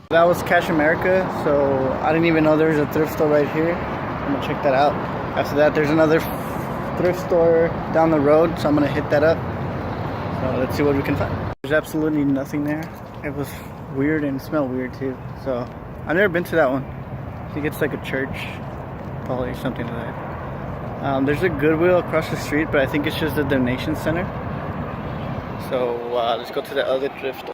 That was Cash America, so I didn't even know there was a thrift store right here. I'm gonna check that out. After that, there's another thrift store down the road, so I'm gonna hit that up. So let's see what we can find. There's absolutely nothing there. It was weird and it smelled weird too. So I've never been to that one. I think it's like a church, probably something like that. There's a Goodwill across the street, but I think it's just a donation center. So let's go to the other thrift store.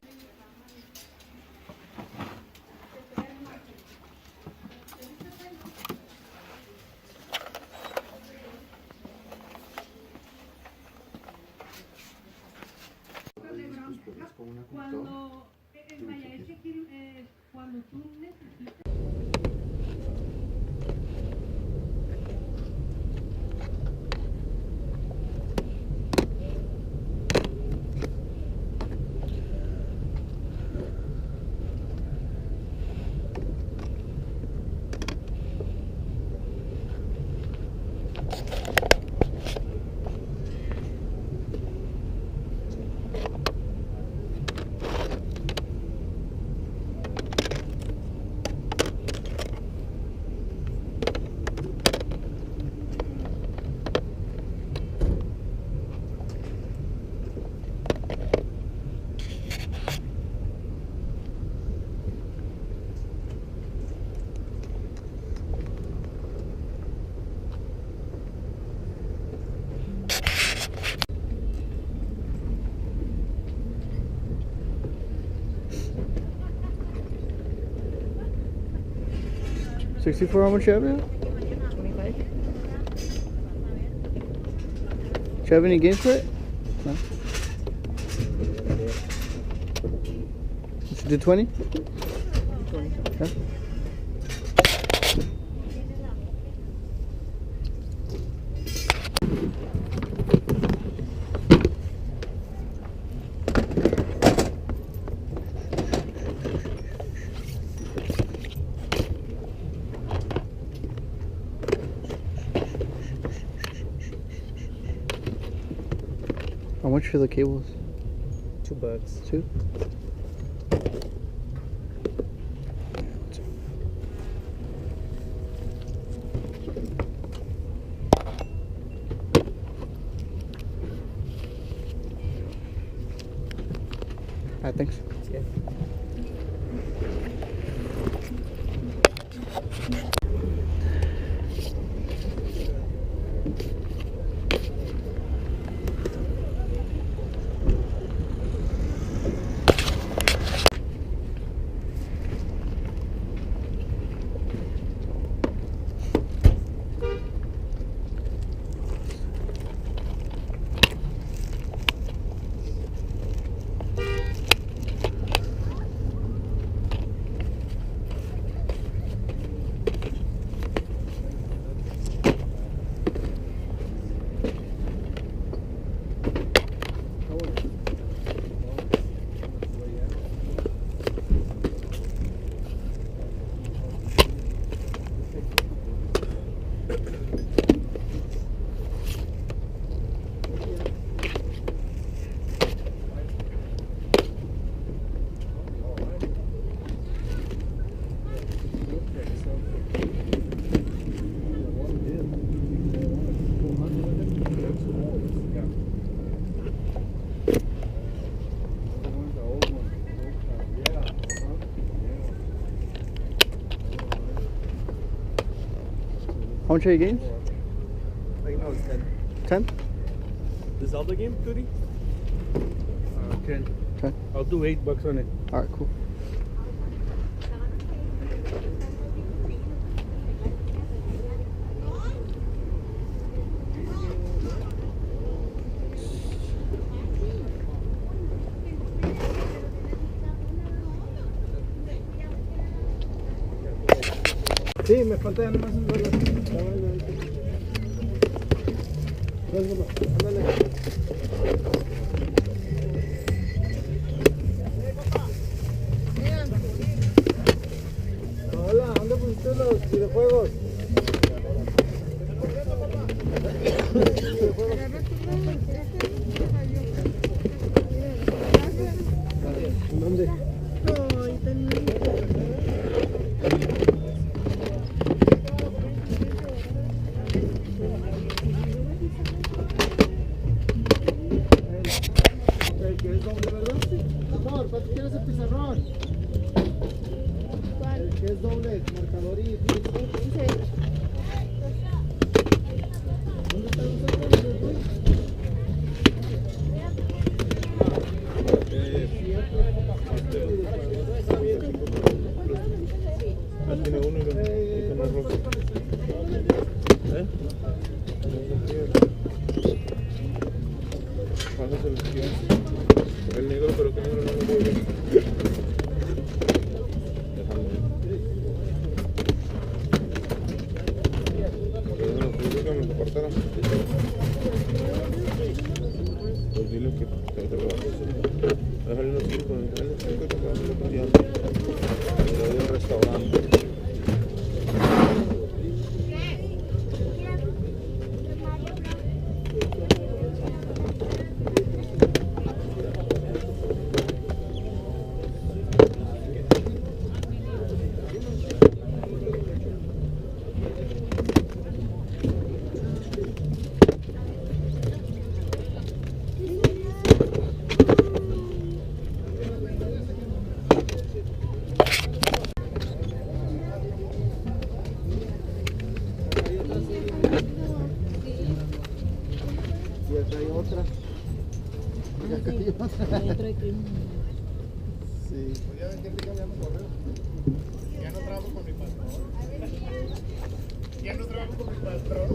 $64, how much you have it? 25. Do you have any games for it? No. You should do 20? 20. Yeah. How much for the cables? $2. 2? Alright, thanks. Yeah. How much are your games? Right now it's 10. 10? The Zelda game, Cody? 10. 10. I'll do $8 on it. Alright, cool. Sí, me falta nada más un dólar. Ándale. Hola, ¿dónde pusiste los videojuegos? ¿Dónde? Ay, tan lindo. ¿Quieres doble, marcador y disco? Sí. ¿Dónde están los otros, güey? Tiene uno y que no es rojo. ¿Eh? Bajas el izquierdo. El negro, pero que negro no lo voy a ver. Déjame ver. Pero no, pues déjame que apartara. Pues dile que te lo va a hacer. Déjale unos 5 con el 5 que vamos a cambiar. Le doy al restaurante. Ya trae otra. Ya cayó otra. Sí. ¿Podría decir que cambiamos correo? Ya no trabajo con mi patrón. Ya no trabajo con mi patrón.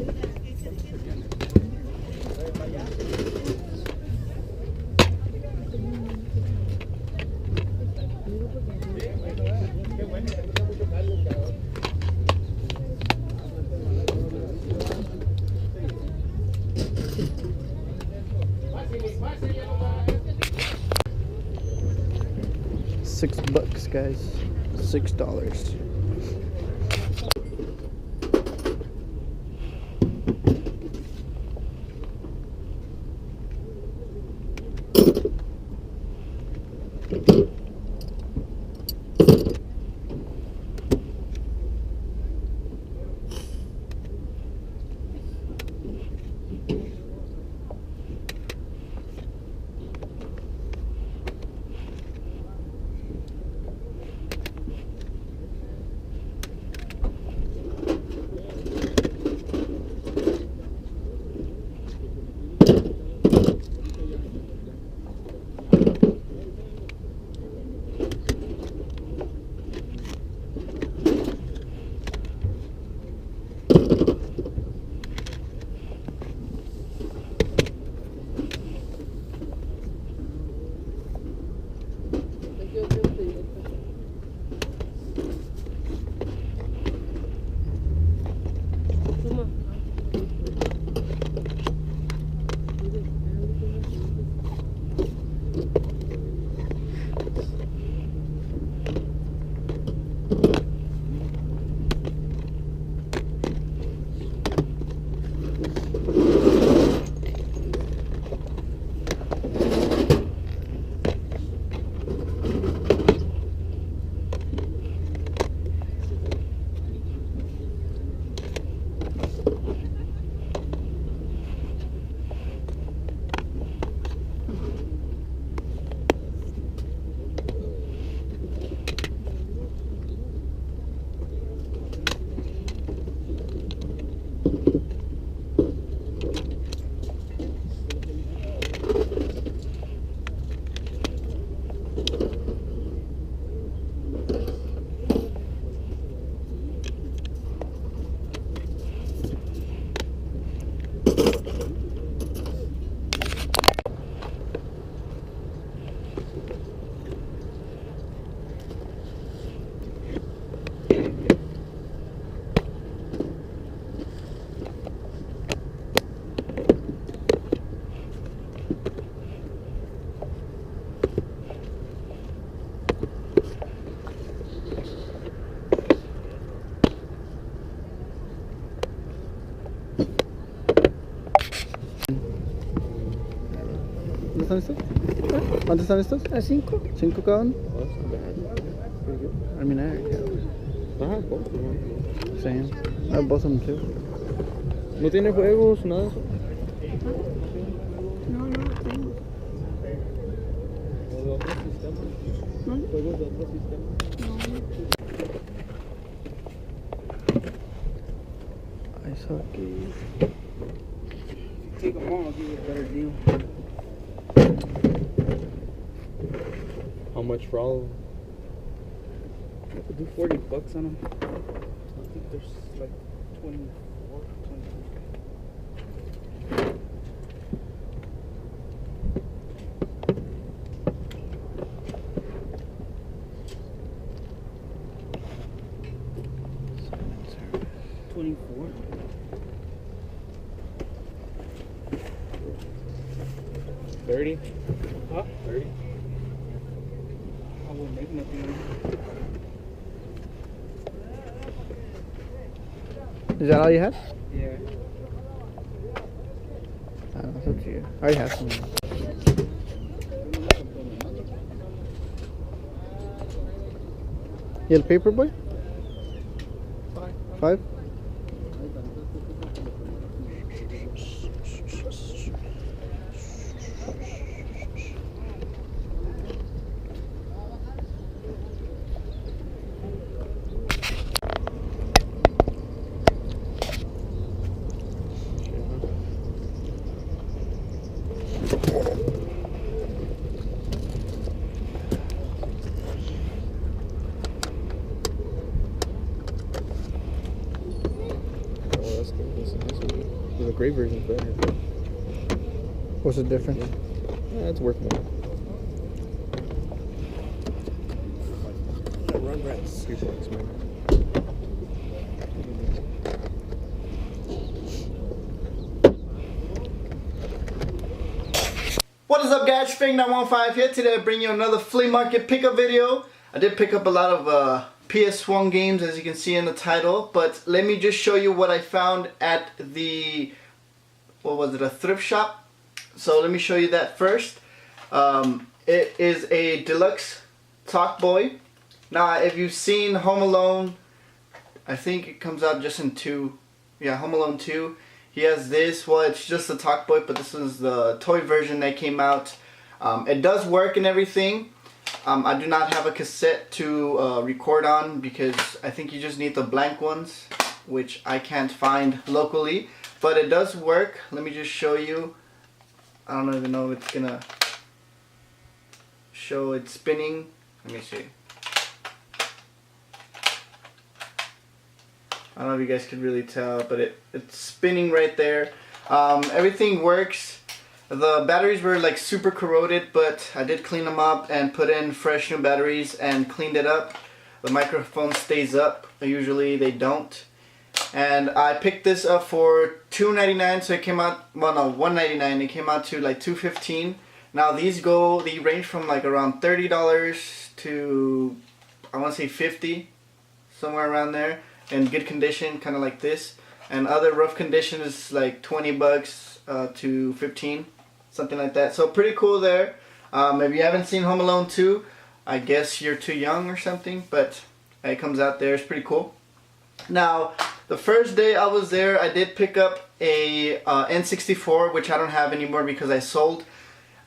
Qué bueno, que no mucho caldo, cabrón. $6, guys. $6. ¿Cuántos están estos? ¿Cuántos están estos? ¿A 5? ¿5 cada uno? I mean, same. I have both of them too. ¿No tiene juegos, nada de eso? No, no tengo. ¿O de otro sistema? ¿No? ¿Juegos de otro sistema? No. hockey. Take them all, I'll give you a better deal. How much for all of them? I could do $40 on them. I think there's like 24, 25. $24. 30? Huh? 30? I won't make nothing on it. Is that all you had? Yeah. I don't know, it's up to you. I already have some. You had a paper boy? 5? Oh, that's good. This one. The gray version's better. What's the difference? Yeah, it's worth more. Rugrats. $3, man. What is up, guys? Fang915 here. Today I bring you another flea market pickup video. I did pick up a lot of Ps1 games, as you can see in the title, but let me just show you what I found at the, what was it, a thrift shop. So let me show you that first. It is a deluxe Talk Boy. Now, if you've seen Home Alone, I think it comes out just in 2. Yeah, Home Alone 2. He has this. Well, it's just a Talk Boy, but this is the toy version that came out. It does work and everything. I do not have a cassette to record on because I think you just need the blank ones, which I can't find locally. But it does work. Let me just show you. I don't even know if it's gonna show it spinning. Let me see. I don't know if you guys can really tell, but it's spinning right there. Everything works. The batteries were like super corroded, but I did clean them up and put in fresh new batteries and cleaned it up. The microphone stays up. Usually they don't. And I picked this up for $2.99, so it came out, well no, $1.99. It came out to like $2.15. Now these range from like around $30 to, I want to say $50, somewhere around there. In good condition, kind of like this. And other rough condition is like $20 to $15, something like that. So pretty cool there. If you haven't seen Home Alone 2, I guess you're too young or something, but it comes out there. It's pretty cool. Now, the first day I was there, I did pick up a N64, which I don't have anymore because I sold.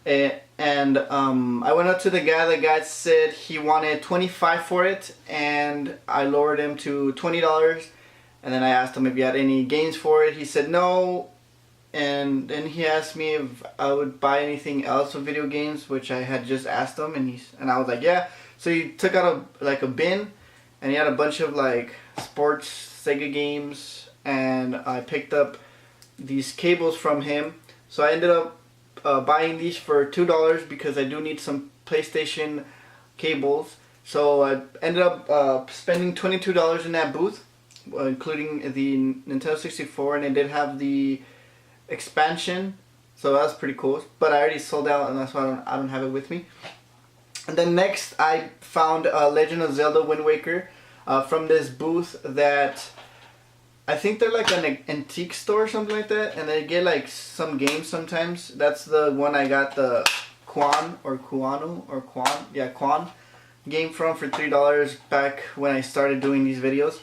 And I went up to the guy. The guy said he wanted $25 for it, and I lowered him to $20. And then I asked him if he had any games for it. He said no. And then he asked me if I would buy anything else with video games, which I had just asked him, and I was like, yeah. So he took out a bin, and he had a bunch of like sports Sega games, and I picked up these cables from him. So I ended up buying these for $2 because I do need some PlayStation cables. So I ended up spending $22 in that booth, including the Nintendo 64, and it did have the expansion, so that was pretty cool. But I already sold out, and that's why I don't have it with me. And then next I found Legend of Zelda Wind Waker from this booth that I think they're like an antique store or something like that, and they get like some games sometimes. That's the one I got the Quan game from for $3 back when I started doing these videos.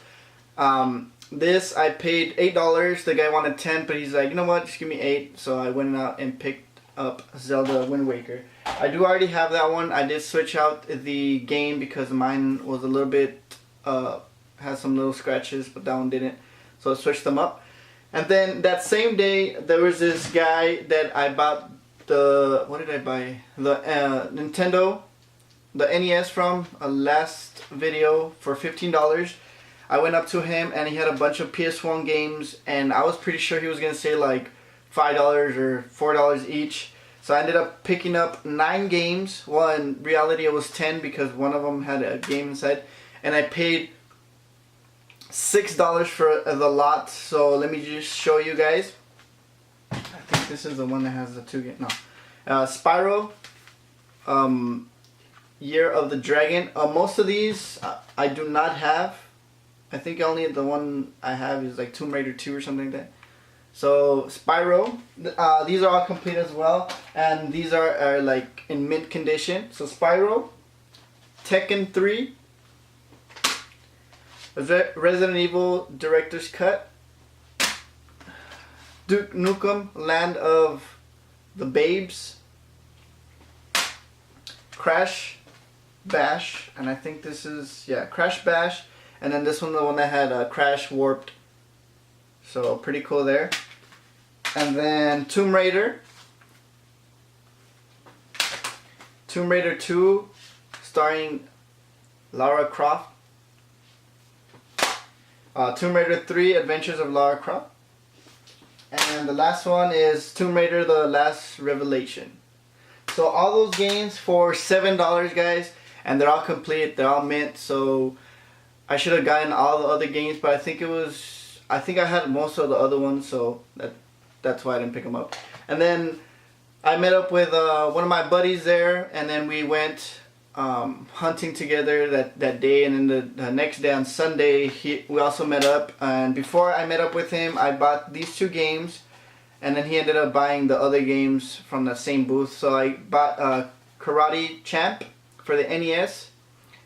This I paid $8. The guy wanted 10, but he's like, you know what, just give me 8. So I went out and picked up Zelda Wind Waker. I do already have that one. I did switch out the game because mine was a little bit had some little scratches, but that one didn't. So I switched them up. And then that same day, there was this guy that I bought what did I buy? The Nintendo, the NES from last video for $15. I went up to him and he had a bunch of PS1 games, and I was pretty sure he was gonna say like $5 or $4 each. So I ended up picking up 9 games. Well, in reality it was 10 because one of them had a game inside, and I paid $6 for the lot. So let me just show you guys. I think this is the one that has the 2 games. No, Spyro, Year of the Dragon. Most of these I do not have. I think only the one I have is like Tomb Raider 2 or something like that. So Spyro, these are all complete as well, and these are like in mint condition. So Spyro, Tekken 3, Resident Evil Director's Cut, Duke Nukem Land of the Babes, Crash Bash, and I think this is, yeah, Crash Bash, and then this one, the one that had Crash Warped. So pretty cool there. And then Tomb Raider 2 starring Lara Croft, Tomb Raider 3 Adventures of Lara Croft, and the last one is Tomb Raider The Last Revelation. So all those games for $7, guys, and they're all complete, they're all mint. So I should have gotten all the other games, but I think I had most of the other ones, so that's why I didn't pick them up. And then I met up with one of my buddies there, and then we went hunting together that day. And then the next day on Sunday, we also met up. And before I met up with him, I bought these 2 games, and then he ended up buying the other games from that same booth. So I bought Karate Champ for the NES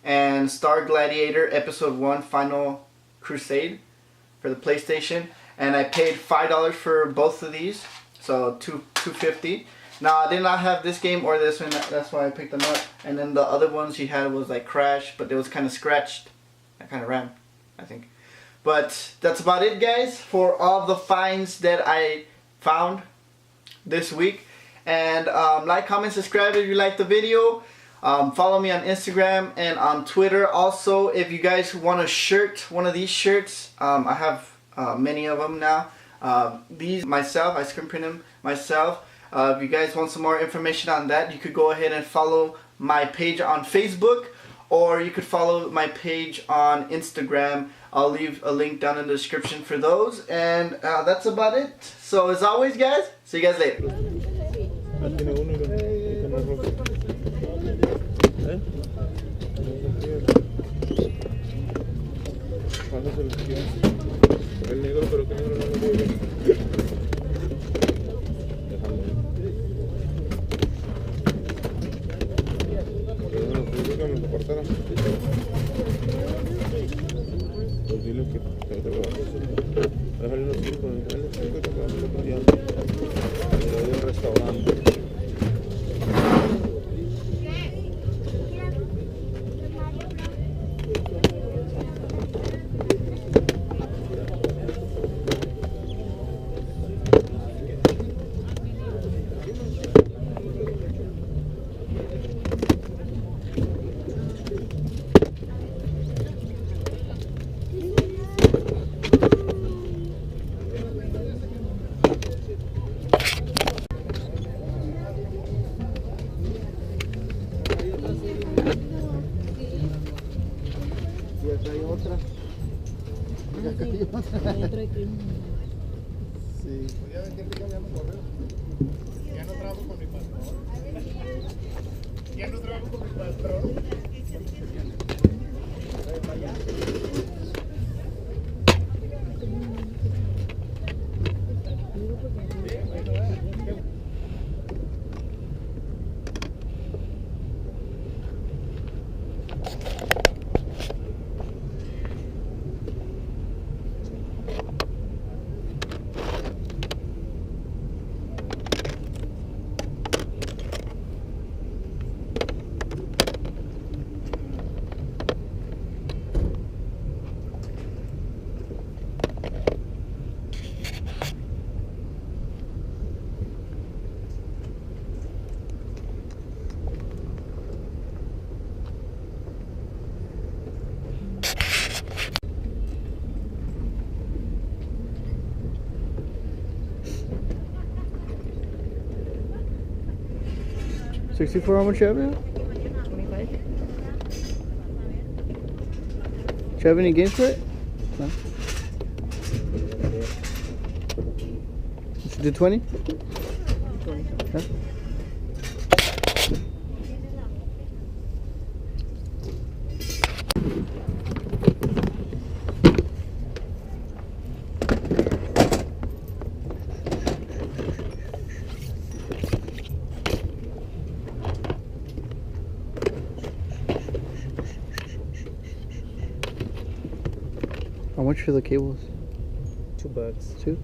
and Star Gladiator Episode 1 Final Crusade for the PlayStation, and I paid $5 for both of these, so $2.50. Now I did not have this game or this one, that's why I picked them up. And then the other ones he had was like Crash, but it was kind of scratched. I kind of ran, I think. But that's about it, guys, for all the finds that I found this week. And like, comment, subscribe if you liked the video. Follow me on Instagram and on Twitter. Also, if you guys want a shirt, one of these shirts, I have many of them now. These myself, I screen print them myself. If you guys want some more information on that, you could go ahead and follow my page on Facebook, or you could follow my page on Instagram. I'll leave a link down in the description for those. And that's about it. So as always, guys, see you guys later. El negro, pero que negro no lo veo. Déjalo. Pero no, pues yo que me lo cortaron. Pues dile que te lo vas a hacer. Déjale unos 5, déjale unos 5 y te lo vas a hacer ya. Le doy el restaurante. Y acá hay otra. Y acá hay otra. Sí. Ya ven que ya me correo. Ya no trabajo con mi patrón. Ya no trabajo con mi patrón. 64, how much you have now? 25. Do you have any games for it? No. You should do 20? 20. Yeah. How much for the cables? $2. 2?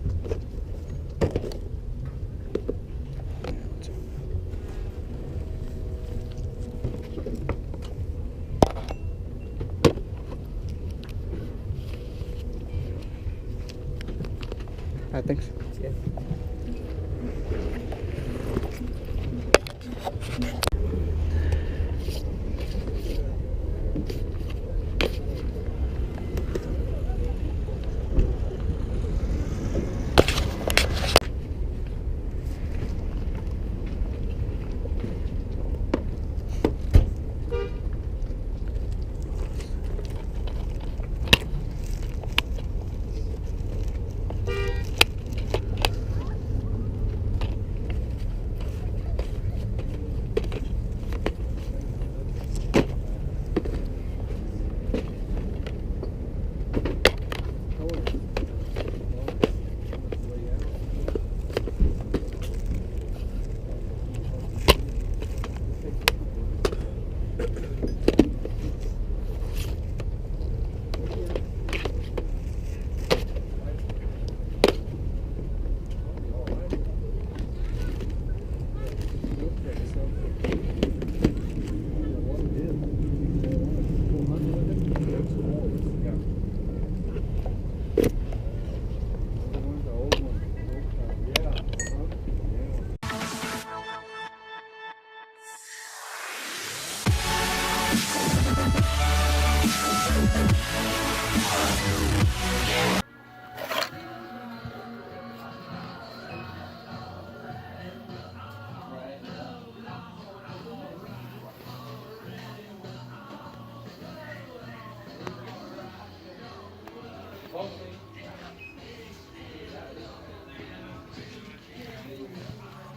Alright, thanks. Yeah.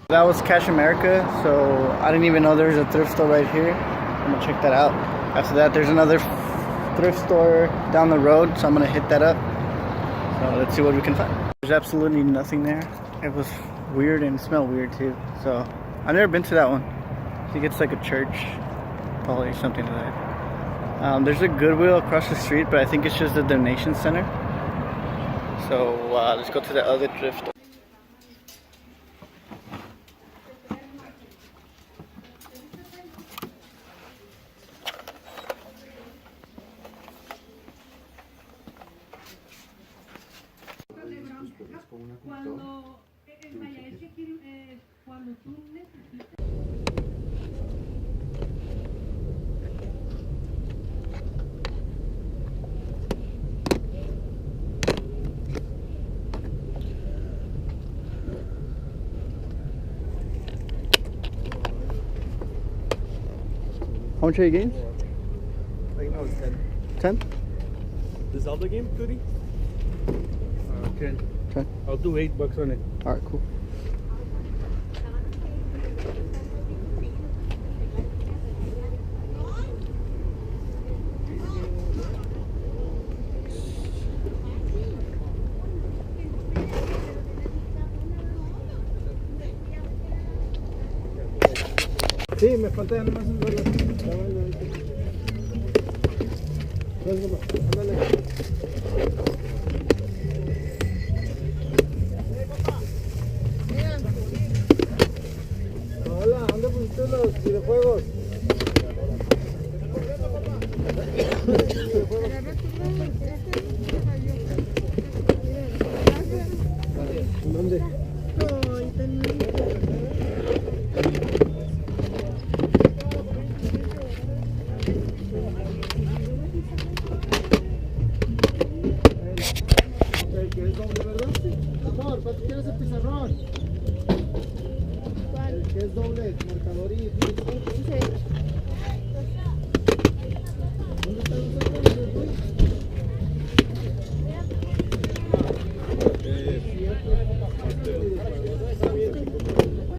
That was Cash America, so I didn't even know there was a thrift store right here. I'm gonna check that out. After that, there's another thrift store down the road, so I'm gonna hit that up. So let's see what we can find. There's absolutely nothing there. It was weird and smelled weird too. So I've never been to that one. I think it's like a church, probably something like that. There's a Goodwill across the street, but I think it's just a donation center. So let's go to the other thrift store. How much are your games? Right now it's 10. 10? The Zelda game, Cody? 10. 10. I'll do $8 on it. Alright, cool. Sí, me falta ya nomás el dólar. Ándale. Hola, ¿dónde pusiste los videojuegos? ¿Dónde? ¿Quieres doble, verdad? Amor, ¿cuánto quieres el pizarrón? El que es doble, marcador y... Ese.